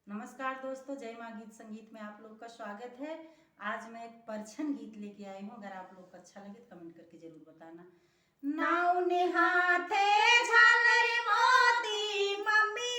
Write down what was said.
नमस्कार दोस्तों, जय माँ गीत संगीत में आप लोग का स्वागत है। आज मैं एक परछन गीत लेके आई हूँ। अगर आप लोग को अच्छा लगे तो कमेंट करके जरूर बताना। नाव ने हाथे झालर मोती, मम्मी